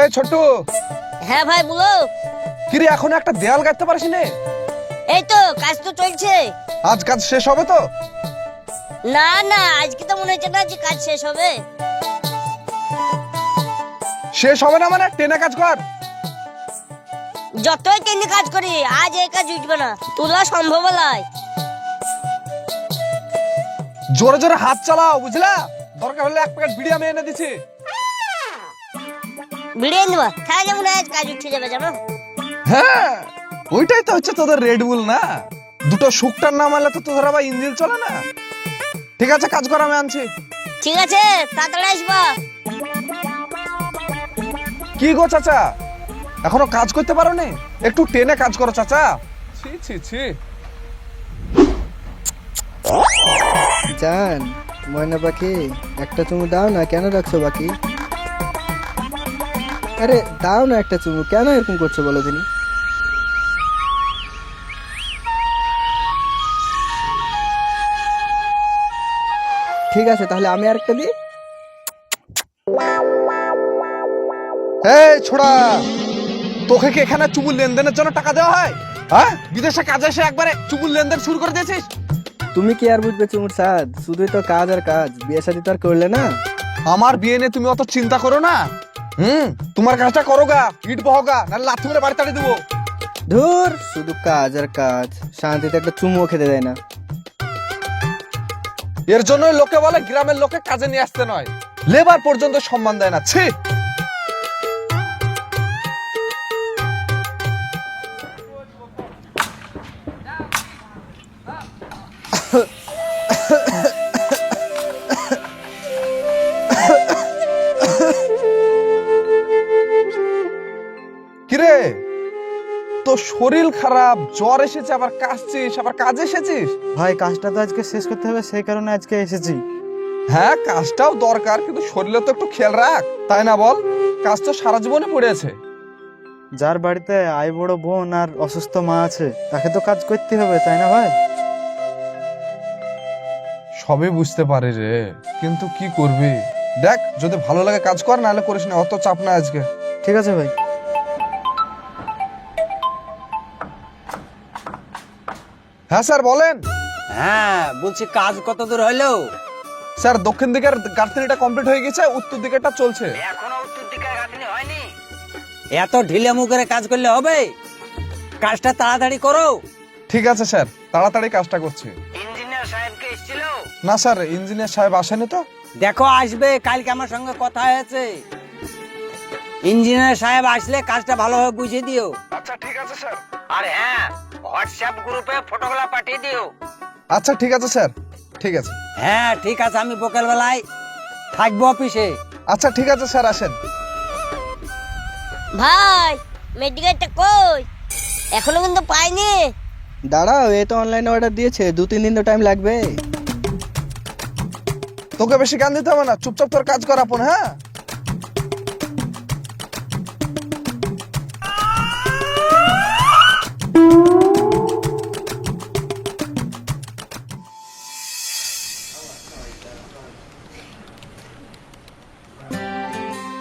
এই ছোট্টু, হ্যাঁ ভাই বলো। কিরে এখনো একটা দেয়াল গাঁথতে পারিস নে? এই তো কাজ তো চলছে। আজ কাজ শেষ হবে তো? না না, আজকে তো মনে হচ্ছে না যে কাজ শেষ হবে। শেষ হবে না মানে টেনে কাজ কর। যতই টেনে কাজ করি আজ এই কাজ উঠবে না, তোলা সম্ভব নয়। জোরে জোরে হাত চালাও, বুঝলা? দরকার হলে এক প্যাকেট বিড়ি আমি এনে দিছি। ভিড়িয়ে নেবা, তাহলে মনে হয় আজ কাজ উঠে যাবে জানো। হ্যাঁ, ওইটাই তো হচ্ছে তোদের রেডবুল না। দুটো শুকটার নাম আনলে তো তোদের আবার ইঞ্জিন চলে না। ঠিক আছে, কাজ কর, আমি আনছি। ঠিক আছে, তাড়াতাড়ি আসবা। কি গো চাচা, এখনো কাজ করতে পারো নি? একটু টেনে কাজ করো চাচা। ছি ছি ছি। জান, ময়না পাখি, একটা চুমু দাও না, কেন রাখছো বাকি? আরে দাও না একটা চুমু, কেন এরকম করছো বলো দিনি? ঠিক আছে, তাহলে আমি আরেকটা দিই। এই ছোড়া, তোকে কি এখানে চুমুর লেনদেনের জন্য টাকা দেওয়া হয়? হ্যাঁ, বিদেশে কাজে এসে একবারে চুমুর লেনদেন শুরু করে দিয়েছিস। তুমি কি আর বুঝবে চুমুর স্বাদ? শুধুই তো কাজ আর কাজ, বিয়ে শাদী তো আর করলে না। আমার বিয়ে নিয়ে তুমি অত চিন্তা করো না। তোমার কাজটা করো গা, ইট বহগা, না লাথি মেরে বাড়ি তাড়িয়ে দেবো। ধুর, শুধু কাজ আর কাজ, শান্তিতে একটা চুমুও খেতে দেয় না। এর জন্যই লোকে বলে গ্রামের লোকে কাজে নিয়ে আসতে নয়, লেবার পর্যন্ত সম্মান দেয় না। ছি। কিরে, তো শরীর খারাপ, জ্বর এসেছে, আবার কাশছিস, আবার কাজে এসেছিস? ভাই, কাজটা তো আজকে শেষ করতে হবে, সেই কারণে আজকে এসেছি। হ্যাঁ, কাজটাও দরকার, কিন্তু শরীরে তো একটু খেয়াল রাখ, তাই না বল? কাজ তো সারা জীবনে পড়ে আছে। যার বাড়িতে আই বড় বোন আর অসুস্থ মা আছে, তাকে তো কাজ করতে হবে, তাই না ভাই? সবই বুঝতে পারি রে, কিন্তু কি করবি? দেখ, যদি ভালো লাগে কাজ কর, নাহলে করিস না, অত চাপ না আজকে। ঠিক আছে ভাই। হ্যাঁ স্যার, বলেন। হ্যাঁ বলছি, কাজ কত দূর হইলো? স্যার, দক্ষিণ দিকের গাঁথনিটা কমপ্লিট হয়ে গেছে, উত্তর দিকেরটা চলছে। এখনো উত্তর দিকে গাঁথনি হয়নি? এত ঢিলে মুখে কাজ করলে হবে? কাজটা তাড়াতাড়ি করো। ঠিক আছে স্যার, তাড়াতাড়ি কাজটা করছি। ইঞ্জিনিয়ার সাহেবকে এসেছিল? না স্যার, ইঞ্জিনিয়ার সাহেব আসেনি তো। দেখো আসবে, কালকে আমার সঙ্গে কথা হয়েছে। ইঞ্জিনিয়ার সাহেব আসলে কাজটা ভালোভাবে বুঝিয়ে দিও। আচ্ছা ঠিক আছে স্যার। আর হ্যাঁ, হোয়াটসঅ্যাপ গ্রুপে ফটোগুলো পাঠিয়ে দিও। আচ্ছা ঠিক আছে স্যার, ঠিক আছে। হ্যাঁ ঠিক আছে, আমি বিকেল বেলায় থাকবো অফিসে। আচ্ছা ঠিক আছে স্যার, আসেন। ভাই, মেডিকেলটা কই? এখনো কিন্তু পাইনি। দাঁড়াও, এই তো অনলাইনে অর্ডার দিয়েছে, 2-3 দিন তো টাইম লাগবে। তোকে বেশি জ্ঞান দিতে হবে না, চুপচাপ তোর কাজ কর আপন। হ্যাঁ,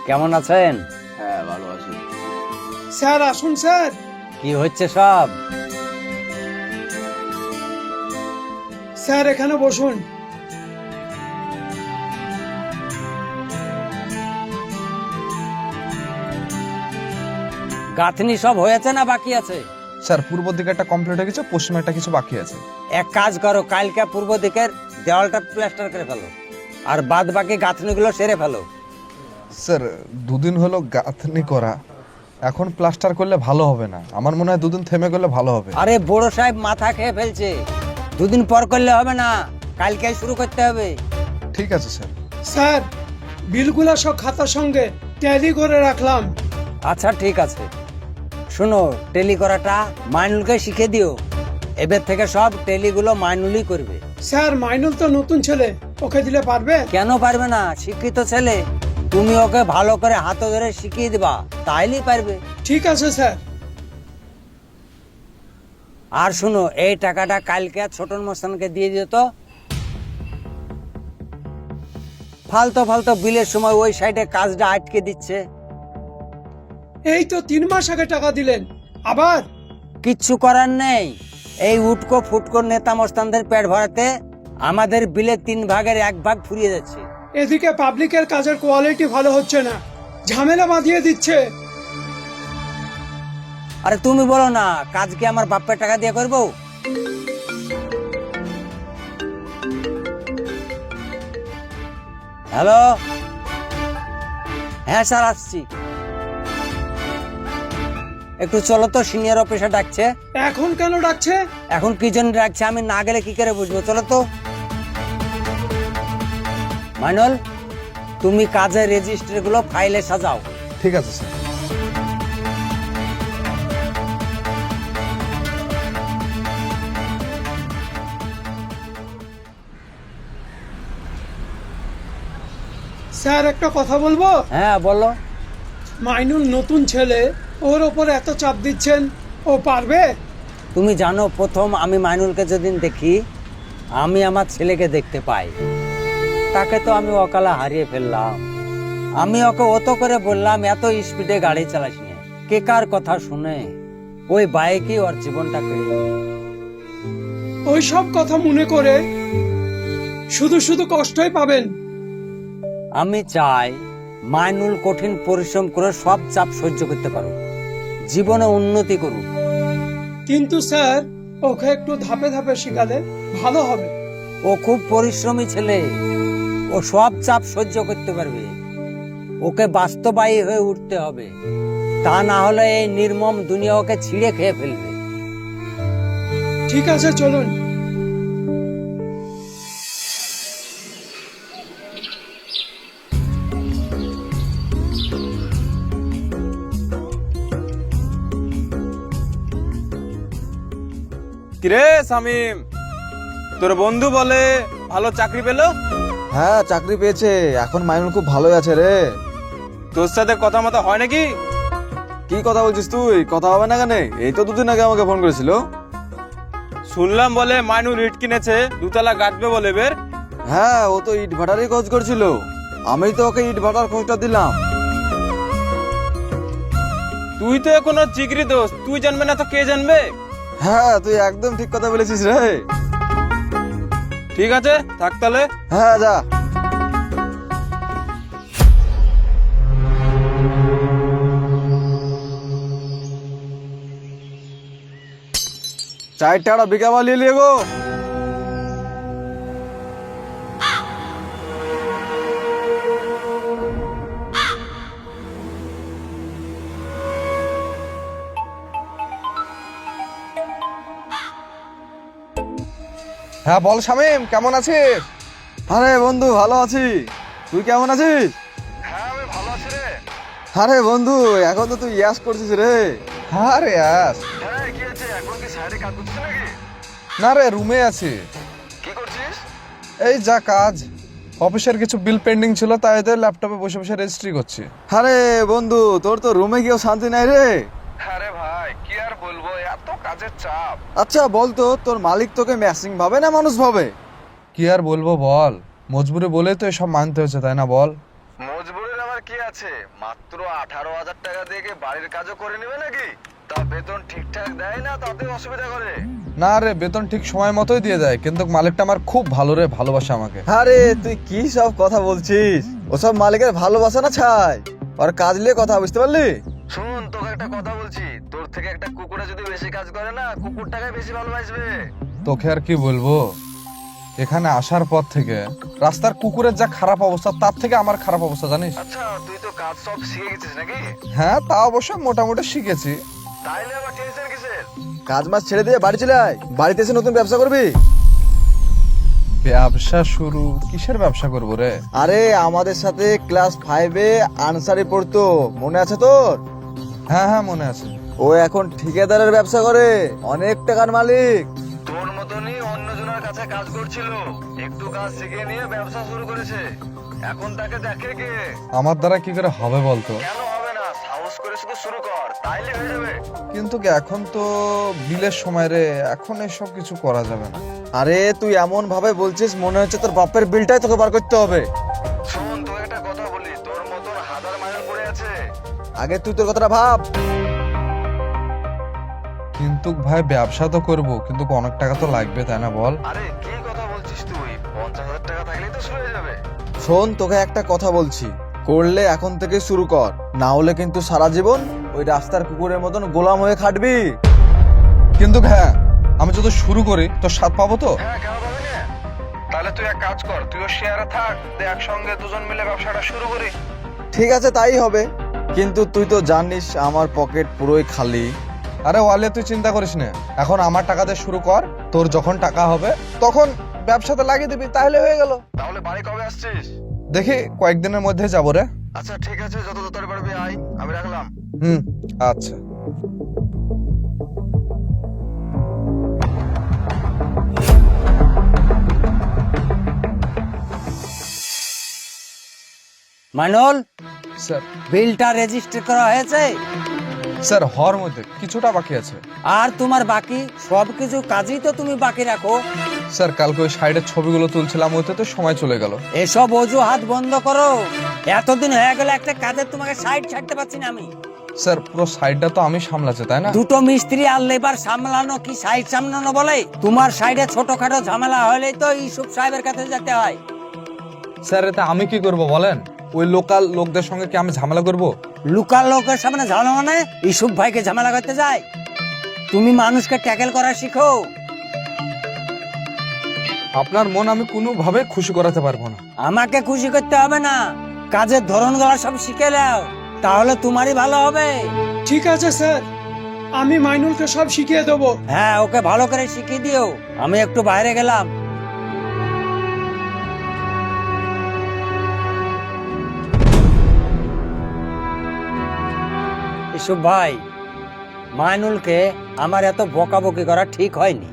কেমন আছেন? স্যার আসুন স্যার। কি হচ্ছে সব? স্যার এখানে বসুন। গাঁথনি সব হয়েছে না বাকি আছে? স্যার, পূর্ব দিকেরটা কমপ্লিট হয়ে গেছে, পশ্চিমে একটা কিছু বাকি আছে। এক কাজ করো, কালকে পূর্ব দিকের দেওয়ালটা প্লাস্টার করে ফেলো, আর বাদ বাকি গাঁথনিগুলো সেরে ফেলো। স্যার, দুদিন হলো গাঁথনি করা, এখন প্লাস্টার করলে ভালো হবে না। আমার মনে হয় দুদিন থেমে গেলে ভালো হবে। আরে বড় সাহেব মাথা খেয়ে ফেলছে, দুদিন পর করলে হবে না, কালকে শুরু করতে হবে। ঠিক আছে স্যার। স্যার, বিলগুলো সব খাতার সঙ্গে ট্যালি করে রাখলাম। আচ্ছা ঠিক আছে, শোনো, টেলি করাটা মাইনুলকে শিখে দিও। এবার থেকে সব টেলিগুলো মাইনুলই করবে। স্যার, মাইনুল তো নতুন ছেলে, ওকে দিলে পারবে? কেন পারবে না? শিক্ষিত ছেলে, তুমি ওকে ভালো করে হাতে ধরে শিখিয়ে দিবা, তাইলেই পারবে। ঠিক আছে স্যার। আর শুনো, এই টাকাটা কালকে ছোটন মস্তানকে দিয়ে দিও তো। ফালতু ফালতু বিলের সময় ওই সাইডে কাজটা আটকে দিচ্ছে। এই তো 3 মাস আগে টাকা দিলেন, আবার? কিচ্ছু করার নেই, এই উটকো ফুটকো নেতা মস্তানদের পেট ভরাতে আমাদের বিলে 3 ভাগের 1 ভাগ ফুরিয়ে যাচ্ছে। এদিকে পাবলিকের কাজের কোয়ালিটি ভালো হচ্ছে না, ঝামেলা বাঁধিয়ে দিচ্ছে। আরে তুমি বলো না, কাজ কি আমার বাপের টাকা দিয়ে করবো? হ্যালো, হ্যাঁ স্যার আসছি। একটু চলো তো, সিনিয়র অফিসার ডাকছে। এখন কেন ডাকছে? এখন কি জন্য ডাকছে আমি না গেলে কি করে বুঝবো? চলো তো। মাইনুল, তুমি কাজের রেজিস্টার গুলো ফাইলে সাজাও। ঠিক আছে স্যার। স্যার একটা কথা বলবো? হ্যাঁ বলো। মাইনুল নতুন ছেলে, ওর ওপর এত চাপ দিচ্ছেন, ও পারবে? তুমি জানো, প্রথম আমি মাইনুলকে যেদিন দেখি, আমি আমার ছেলেকে দেখতে পাই। তাকে তো আমি অকালে হারিয়ে ফেললাম। আমি ওকে অত করে বললাম এত স্পিডে গাড়ি চালাস না, কে কার কথা শুনে? ওই বাইকই ওর জীবনটা কেড়ে নিল। ওই সব কথা মনে করে শুধু শুধু কষ্টই পাবেন। আমি চাই মাইনুল কঠিন পরিশ্রম করে সব চাপ সহ্য করতে পারুক, জীবনে উন্নতি করুক। কিন্তু স্যার, ওকে একটু ধাপে ধাপে শিখালে ভালো হবে। ও খুব পরিশ্রমী ছেলে, ও সব চাপ সহ্য করতে পারবে। ওকে বাস্তবায়ী হয়ে উঠতে হবে, তা না হলে এই নির্মম দুনিয়া ওকে ছিঁড়ে খেয়ে ফেলবে। ঠিক আছে, চলুন। কিরে শামিম, তোর বন্ধু বলে ভালো চাকরি পেলো? হ্যাঁ চাকরি পেয়েছে, এখন মাইনুল খুব ভালোই আছে রে। তোর সাথে কথা মতো হয় নাকি? কি কথা বলছিস তুই? কথা হবে না কেন? এই তো 2 দিন আগে আমাকে ফোন করেছিল। শুনলাম বলে মাইনুল ইট কিনেছে, 2 তলা গাঁথবে বলে বের। হ্যাঁ, ও তো ইট ভাটারই খোঁজ করছিল, আমি তো ওকে ইট ভাটার খোঁজটা দিলাম। তুই তো এখনো চিকরি দোস্ত, তুই জানবে না তো কে জানবে? হ্যাঁ, তুই একদম ঠিক কথা বলেছিস রে। ঠিক আছে, থাক তাহলে। হ্যাঁ যা। চারটা বিঘা বালিয়ে লিয়ে গো। হ্যাঁ বল শামিম, কেমন আছিস? আরে বন্ধু ভালো আছি, তুই কেমন আছিস? হ্যাঁ আমি ভালো আছি রে। আরে বন্ধু, এখন তো তুই ইয়াস করছিস রে। হ্যাঁ রে আস। কি আছে, এখন কি সাইডে কাজ করছিস নাকি? না রে, রুমে আছি। কি করছিস? এই যা কাজ, অফিসের কিছু বিল পেন্ডিং ছিল, তাই তো ল্যাপটপে বসে বসে রেজিস্ট্রি করছি। আরে বন্ধু, তোর তো রুমে গিয়েও শান্তি নাই রে। আরে ভাই কি আর বলবো, এত কাজের চাপ। আচ্ছা বলতো, তোর মালিক তোকে ম্যাচিং ভাবে না মানুষ ভাবে? কি আর বলবো বল, মজবুরি বলেই তো এসব মানতে হচ্ছে, তাই না বল? মজবুরির আবার কি আছে? মাত্র 18,000 টাকা দিয়ে কি বাড়ির কাজও করে নেবে নাকি? তা বেতন ঠিকঠাক দেয় না, তাতে অসুবিধা করে। না রে, বেতন ঠিক সময় মতোই দিয়ে দেয়, কিন্তু মালিকটা আমার খুব ভালো রে, ভালোবাসে আমাকে। আরে তুই কি সব কথা বলছিস? ওসব মালিকের ভালোবাসা না ছাই, ওর কাজ নিয়ে কথা, বুঝতে পারলি? শুন, তোকে একটা কথা বলছি, তোর থেকে একটা কুকুরে যদি বেশি কাজ করে না, কুকুরটাকে বেশি ভালোবাসবে। তোকে আর কি বলবো, এখানে আসার পর থেকে রাস্তার কুকুরের যা খারাপ অবস্থা, তার থেকে আমার খারাপ অবস্থা, জানিস? আচ্ছা, তুই তো কাজ সব শিখে গেছিস নাকি? হ্যাঁ তা অবশ্য মোটামুটি শিখেছি। তাইলে আবার টেনশন কিসের? কাজ মাস ছেড়ে দিয়ে বাড়ি চলে আয়, বাড়িতে এসে নতুন ব্যবসা করবি। ব্যবসা শুরু? কিসের ব্যবসা করবো রে? আরে আমাদের সাথে ক্লাস 5-এ আনসারি পড়তো, মনে আছে তোর? হ্যাঁ হ্যাঁ মনে আছে। ও এখন ঠিকাদারের ব্যবসা করে, অনেক টাকার মালিক। তোর মতনই অন্যজনের কাছে কাজ করছিল, একটু কাজ শিখে নিয়ে ব্যবসা শুরু করেছে। এখন তাকে দেখে কে? আমার দ্বারা কি করে হবে বলতো? কেন হবে না? সাহস করে শুধু শুরু কর, তাইলে হয়ে যাবে। কিন্তু কি এখন তো বিলের সময় রে, এখন এসব কিছু করা যাবে না। আরে তুই এমন ভাবে বলছিস, মনে হচ্ছে তোর বাপের বিলটাই তোকে বার করতে হবে। শোন, তোর একটা কথা বলি, তোর মতন হাজার মাইল পড়ে আছে। আগে তুই তোর কথাটা ভাব। কিন্তু ভাই ব্যবসা তো করব, কিন্তু অনেক টাকা তো লাগবে, তাই না বল? আরে কি কথা বলছিস তুই? 50,000 টাকা থাকলেই তো শুরু হয়ে যাবে। শোন, তোকে একটা কথা বলছি, করলে এখন থেকে শুরু কর, না হলে কিন্তু সারা জীবন ওই রাস্তার কুকুরের মতন গোলাম হয়ে খাটবি। কিন্তু হ্যাঁ, আমি যদি শুরু করি তো স্বাদ পাবো তো? হ্যাঁ, কেন পাবি না? তাহলে তুই এক কাজ কর, তুইও শেয়ারে থাক, একসঙ্গে দুজন মিলে ব্যবসাটা শুরু করি। ঠিক আছে, তাই হবে, কিন্তু তুই তো জানিস আমার পকেট পুরোই খালি। আরে ওয়ালে তুই চিন্তা করিস না, এখন আমার টাকা দিয়ে শুরু কর, তোর যখন টাকা হবে তখন ব্যবসাতে লাগিয়ে দিবি, তাহলে হয়ে গেল। তাহলে বাড়ি কবে আসছিস? দেখি কয়েকদিনের মধ্যে যাবো রে। আচ্ছা ঠিক আছে, যত তাড়াতাড়ি পারবি আয়, আমি রাখলাম। আচ্ছা। মাইনুল, স্যার বিলটা রেজিস্টার করা হয়েছে? স্যার হওয়ার মধ্যে কিছুটা বাকি আছে। আর তোমার বাকি সবকিছু কাজই তো তুমি বাকি রাখো। স্যার কালকে ওই সাইডের ছবিগুলো তুলছিলাম, ওইতে তো সময় চলে গেল। এসব অজুহাত বন্ধ করো। এতদিন হয়ে গেল একটা কাজে তোমাকে সাইড ছাড়তে পারছি না আমি। স্যার পুরো সাইডটা তো আমি সামলাচ্ছি, তাই না? দুটো মিস্ত্রি আর লেবার সামলানো কি সাইড সামলানো বলে? তোমার সাইডে ছোটখাটো ঝামেলা হলেই তো ইউসুফ সাহেবের কাছে যেতে হয়। স্যার এতে আমি কি করব বলেন? ওই লোকাল লোকদের সঙ্গে কি আমি ঝামেলা করব? লোকাল লোকের সামনে ঝামেলা মানে ইউসুফ ভাইকে ঝামেলা করতে যায়? তুমি মানুষকে ট্যাকেল করা শিখো। আপনার মন আমি কোনোভাবে খুশি করাতে পারবো না। আমাকে খুশি করতে হবে না, কাজের ধরনগুলো সব শিখে নাও, তাহলে তোমারই ভালো হবে। ঠিক আছে স্যার, আমি মাইনুলকে সব শিখিয়ে দেবো। হ্যাঁ, ওকে ভালো করে শিখিয়ে দিও। আমি একটু বাইরে গেলাম। ইসুফ ভাই, মাইনুলকে আমার এত বকাবকি করা ঠিক হয়নি।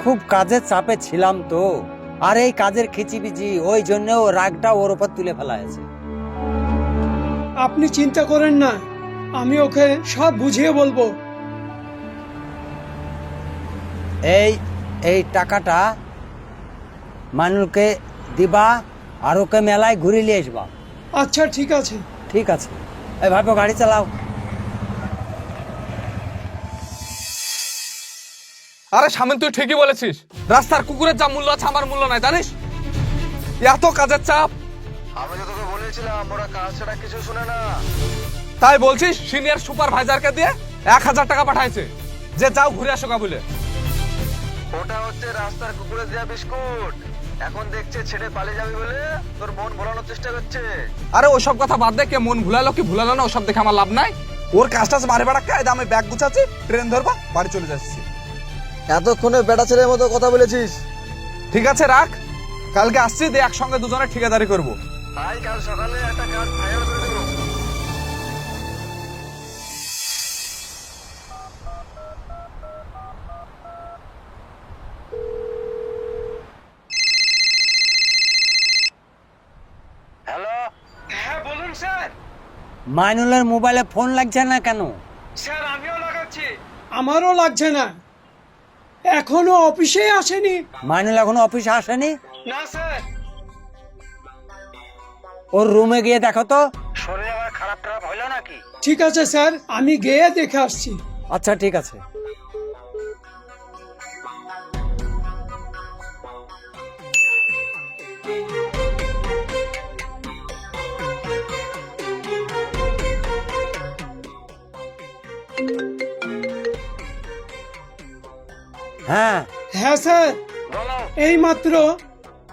খুব কাজের চাপে ছিলাম তো, আর এই কাজের খিচিবিজি, ওই জন্য ও রাগটা ওর উপর তুলে ফেলা হয়েছে। আপনি চিন্তা করেন না, আমি ওকে সব বুঝিয়ে বলবো। এই এই টাকাটা মাইনুলকে দিবা, আর ওকে মেলায় ঘুরে নিয়ে আসবা। আচ্ছা ঠিক আছে। ঠিক আছে, এই ভাইপো গাড়ি চালাও। আরে শামিল, তুই ঠিকই বলেছিস, রাস্তার কুকুরের যা মূল্য আছে আমার মূল্য নাই, জানিস? এত কাজের চাপ। আমি তো তোকে বলেছিলাম ওরা কাজ ছাড়া কিছু শুনে না। তাই বলছিস সিনিয়র সুপারভাইজারকে দিয়ে 1000 টাকা পাঠাইছে যে যাও ঘুরে আসো বলে। ওটা হচ্ছে রাস্তার কুকুরে দেয়া বিস্কুট। এখন দেখছে ছেড়ে পালিয়ে যাবে বলে তোর মন ভোলানোর চেষ্টা করছে। আরে ওসব কথা বাদ দে, কে মন ভুলালো কি ভুলালো না ওসব দেখে আমার লাভ নাই। ওর কাজটা মারে বেড়াক্কা, আমি ব্যাগ গুছাচ্ছি, ট্রেন ধরবা, বাড়ি চলে যাচ্ছি। এতক্ষণে বেটা ছেলের মতো কথা বলেছিস। ঠিক আছে রাখ, কালকে আসছি, দিয়ে একসঙ্গে দুজনে ঠিকাদারি করবো। আই কাল সকালে একটা কাজ ফাইনাল করে দেবো। হ্যালো, হ্যাঁ বলুন স্যার। মাইনুলের মোবাইলে ফোন লাগছে না কেন? স্যার আমিও লাগাচ্ছি, আমারও লাগছে না, এখনো অফিসে আসেনি। মাইনুল এখনো অফিসে আসেনি? না স্যার। ওর রুমে গিয়ে দেখো তো। শরীর আবার খারাপ টারাপ হইলো নাকি? ঠিক আছে স্যার, আমি গিয়ে দেখে আসছি। আচ্ছা ঠিক আছে। হ্যাঁ হ্যাঁ স্যার, বলো। এই মাত্র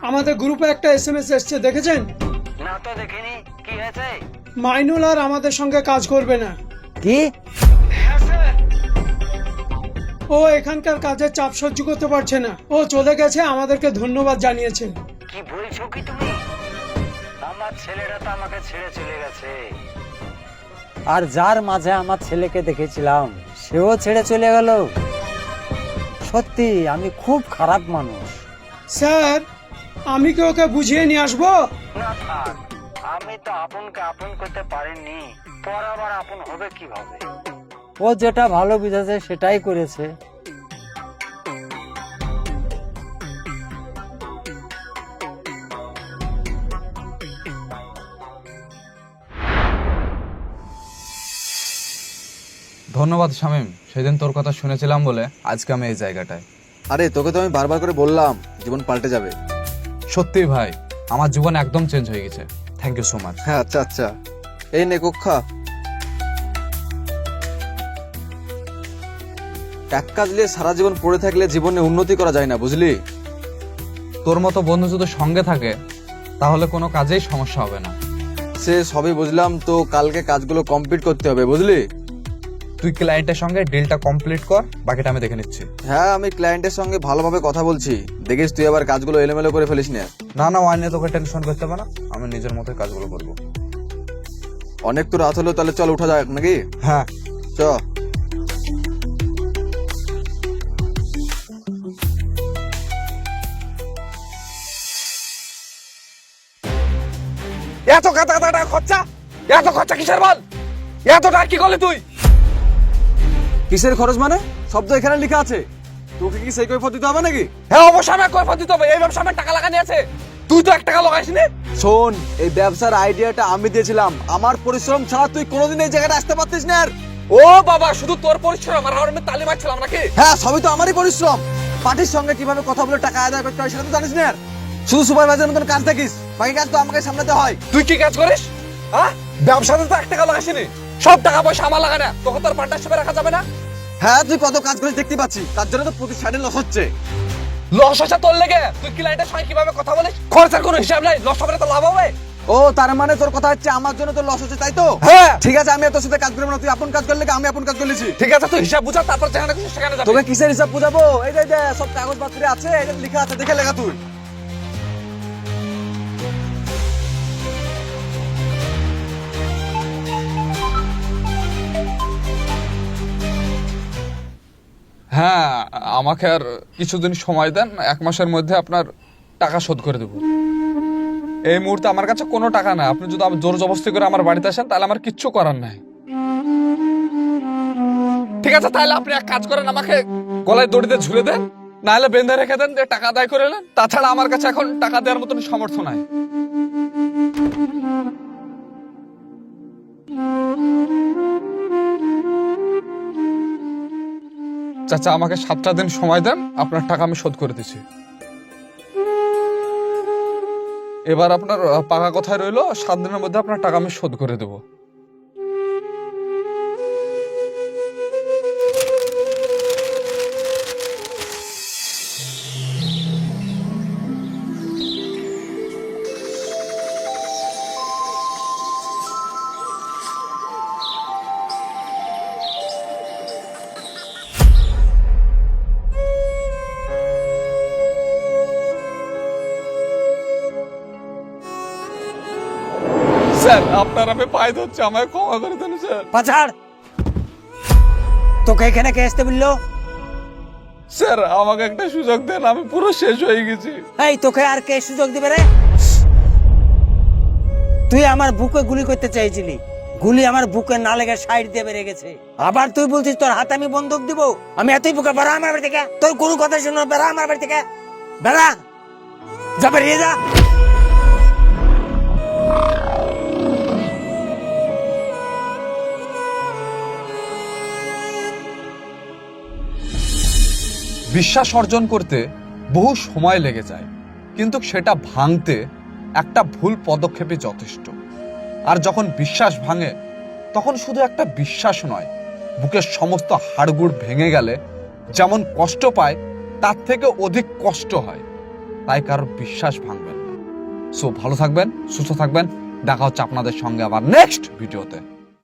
আমাদের গ্রুপে একটা SMS এসছে, দেখেছেন? না তো দেখিনি, কি হয়েছে? মাইনুল আর আমাদের সঙ্গে কাজ করবে না। কি? হ্যাঁ স্যার, ও এখানকার কাজের চাপ সহ্য করতে পারছে না, ও চলে গেছে, আমাদেরকে ধন্যবাদ জানিয়েছে। কি বলছো কি তুমি? আমার ছেলেটা তো আমাকে ছেড়ে চলে গেছে। আর যার মাঝে আমার ছেলেকে দেখেছিলাম সেও ছেড়ে চলে গেল। সত্যি আমি খুব খারাপ মানুষ। স্যার, আমি কি ওকে বুঝিয়ে নিয়ে আসবো? না থাক, আমি তো আপনকে আপন করতে পারিনি, পর আবার আপন হবে কিভাবে? ও যেটা ভালো বুঝেছে সেটাই করেছে। ধন্যবাদ শামীম, সেদিন তোর কথা শুনেছিলাম বলে আজকে আমি এই জায়গাটায়। আরে তোকে তো আমি বারবার করে বললাম জীবন পাল্টে যাবে। সত্যি ভাই, আমার জীবন একদম চেঞ্জ হয়ে গেছে। Thank you so much. হ্যাঁ আচ্ছা আচ্ছা, এই নে কক্ষা। এক কাজ নিয়ে সারা জীবন পড়ে থাকলে জীবনে উন্নতি করা যায় না, বুঝলি? তোর মতো বন্ধু যদি সঙ্গে থাকে তাহলে কোনো কাজেই সমস্যা হবে না। সে সবই বুঝলাম, তো কালকে কাজগুলো কমপ্লিট করতে হবে, বুঝলি? তুই ক্লায়েন্টের সঙ্গে ডিলটা কমপ্লিট কর, বাকিটা আমি দেখে নিচ্ছি। হ্যাঁ, আমি ক্লায়েন্টের সঙ্গে ভালোভাবে কথা বলছি, দেখিস তুই আবার কাজগুলো এলোমেলো করে ফেলিস না। না ওয়াই নিয়ে তোকে টেনশন করতে হবে না, আমি নিজের মতো কাজগুলো করবো। অনেক তো রাত হলো, তাহলে চল উঠা যাক নাকি? হ্যাঁ চ। এত টাকা খরচা, এত খরচা কিসের বল? এত টাকা কি করলি তুই? কিসের খরচ মানে? সব তো এখানে লেখা আছে, তোকে কি সেই কৈফিয়ত দিতে হবে নাকি? হ্যাঁ অবশ্যই আমি কৈফিয়ত দিতে হবে, এই ব্যবসা আমার টাকা লাগানি আছে। তুই তো 1 টাকা লাগাইসনি। শোন, এই ব্যবসার আইডিয়াটা আমি দিয়েছিলাম, আমার পরিশ্রম ছাড়া তুই কোনোদিন এই জায়গাটা আসতে পারতিস না। আর ও বাবা, শুধু তোর পরিশ্রম আর আমি তালি মারছিলাম নাকি? হ্যাঁ, সবই তো আমারই পরিশ্রম। পার্টির সঙ্গে কিভাবে কথা বলে টাকা আদায় করতে হয় সেটা তো জানিস না। আর শুধু সুপারভাইজারের মতন কাজ দেখিস, বাকি কাজ তো আমাকে সামলাতে হয়। তুই কি কাজ করিস? হ্যাঁ, ব্যবসাতে তো 1 টাকা লাগাইসনি, সব টাকা পয়সা আমার লাগা না। তোকে তোর পার্টনারশিপে রাখা যাবে না? হ্যাঁ, তুই কত কাজ করিস দেখতে পাচ্ছি, তার জন্য তো প্রতি সাইডে লস হচ্ছে। লস হচ্ছে তোর লেগে? তুই ক্লায়েন্টের সঙ্গে কিভাবে কথা বলিস? খরচার কোনো হিসাব নাই, লস হবে না তো লাভ হবে? ও, তার মানে তোর কথা হচ্ছে আমার জন্য তো লস হচ্ছে, তাই তো? হ্যাঁ ঠিক আছে, আমি তোর সাথে কাজ করবো না, তুই আপন কাজ করলে আমি আপন কাজ করলেছি। ঠিক আছে, তুই হিসাব বুঝা, তারপর যেখানে খুশি সেখানে যাবি। তোকে কিসের হিসাব বুঝাবো? এই যে সব কাগজপত্রে আছে, এটা লেখা আছে, দেখে লেখা তুই। হ্যাঁ, আমাকে আর কিছুদিন সময় দেন, 1 মাসের মধ্যে আপনার টাকা শোধ করে দেবো। এই মুহূর্তে আমার কাছে কোনো টাকা নাই। আপনি যদি জোর জবরদস্তি করে আমার বাড়িতে আসেন তাহলে আমার কিচ্ছু করার নাই। ঠিক আছে, তাহলে আপনি এক কাজ করেন, আমাকে গলায় দড়িতে ঝুলে দেন, নাহলে বেঁধে রেখে দেন, দিয়ে টাকা আদায় করে নেন। তাছাড়া আমার কাছে এখন টাকা দেওয়ার মতন সামর্থ্য নাই। চাচা, আমাকে 7টা দিন সময় দেন, আপনার টাকা আমি শোধ করে দিচ্ছি। এবার আপনার পাকা কথায় রইলো, 7 দিনের মধ্যে আপনার টাকা আমি শোধ করে দেব। স্যার, আপনার আমি পায়ে ধরছি, আমায় ক্ষমা করে দেন স্যার। পাছাড়, তোকে এখানে কে আসতে বললো? স্যার, আমাকে একটা সুযোগ দেন, আমি পুরো শেষ হয়ে গেছি। এই, তোকে আর কে সুযোগ দিবে রে? তুই আমার বুকে গুলি করতে চাইছিলি, গুলি আমার বুকে না লেগে সাইড দিয়ে বেরিয়ে গেছে। আবার তুই বলছিস তোর হাতে আমি বন্দুক দিব? আমি এতই বুকে, বেড়া আমার বাড়ি থেকে। তোর কোনো কথা শুনো, বেড়া আমার বাড়ি থেকে, বেড়া, যা, বেরিয়ে যা। বিশ্বাস অর্জন করতে বহু সময় লেগে যায়, কিন্তু সেটা ভাঙতে একটা ভুল পদক্ষেপই যথেষ্ট। আর যখন বিশ্বাস ভাঙে তখন শুধু একটা বিশ্বাস নয়, বুকের সমস্ত হাড়গুড় ভেঙে গেলে যেমন কষ্ট পায় তার থেকে অধিক কষ্ট হয়। তাই কারোর বিশ্বাস ভাঙবেন না। সো ভালো থাকবেন, সুস্থ থাকবেন, দেখা হচ্ছে আপনাদের সঙ্গে আবার নেক্সট ভিডিওতে।